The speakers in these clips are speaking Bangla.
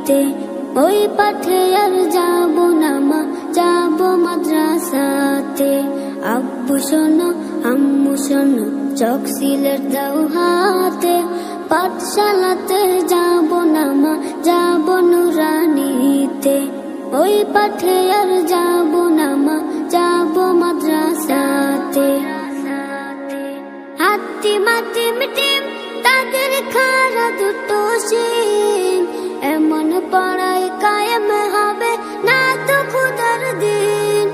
নুরানিতে ওই পাঠে আর যাব না মা, যাব মাদ্রাসাতে। আব্বু শোনো আম্মু শোনো, চোখ সিলেট দাও হাতে, পাঠশালাতে যাব না মা, যাব নুরানিতে ওই পাঠে আর যাব না মা, যাব মাদ্রাসাতে। হাতিম হাতিম টিম তাদের খাড়া দুটো শিং, এমন পড়াই কায়েম হবে না তো খুদার দিন।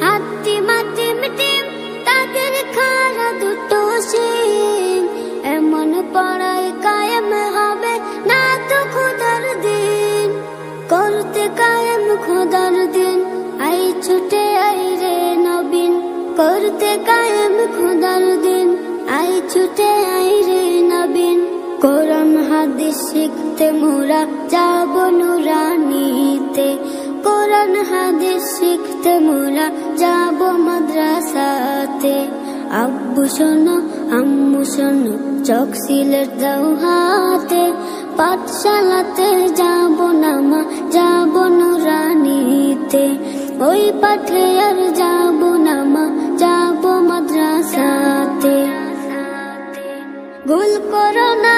হাতিম হাতিম টিম তাদের খাড়া দুটো শিং, এমন পড়াই কায়েম হবে না তো খুদার দিন। করতে কায়েম খুদার দিন, আই ছুটে আই রে নবীন, করতে কায়েম খুদার দিন, আই ছুটে আই রে নবীন। কোরআন হাদিস শিখতে মোরা যাব নুরানিতে, কোরআন হাদিস শিখতে মোরা যাব মাদ্রাসাতে। আব্বু শোনো আম্মু শোনো, চোখ সিলেট দাও হাতে, পাঠশালাতে যাব না মা, যাব নুরানিতে ওই পাঠে আর যাব না মা, যাব মাদ্রাসাতে। গুল করো না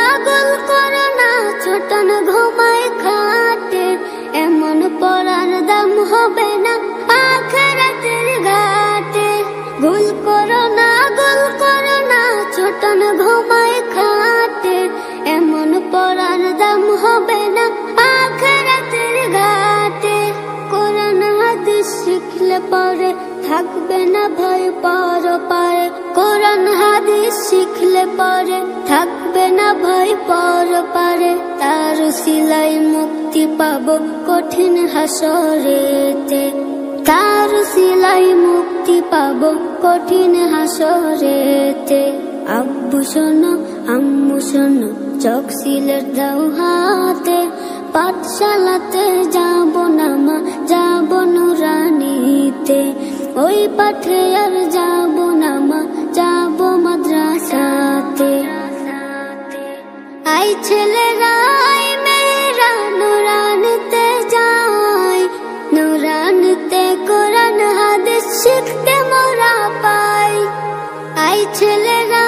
ছোটন ঘুমায় খাটে, এমন পড়ার দাম হবে না আখিরাতের ঘাটে। গুল করো না ছোটন ঘুমায় খাটে, এমন পড়ার দাম হবে না আখিরাতের ঘাটে। কোরআন হাদিস শিখলে পরে থাকবে না ভয় পরপারে, কোরআন হাদিস শিখলে পরে থাকবে না ভয় পরপারে। তার সিলাই মুক্তি পাবো কঠিন হাসরেতে, তার সিলাই মুক্তি পাবো কঠিন হাসরেতে। আব্বু শোনো আম্মু শোনো, চোখ সিলেট দাও হাতে, পাঠশালাতে যাব না মা, যাব নুরানিতে ওই পাঠে আর যাব না মা, যাব মাদ্রাসাতে। আই ছেলেরা আই মেয়েরা নুরানিতে যাই, নুরানিতে কোরআন হাদিস শিখতে মোরা পাই। আই ছেলেরা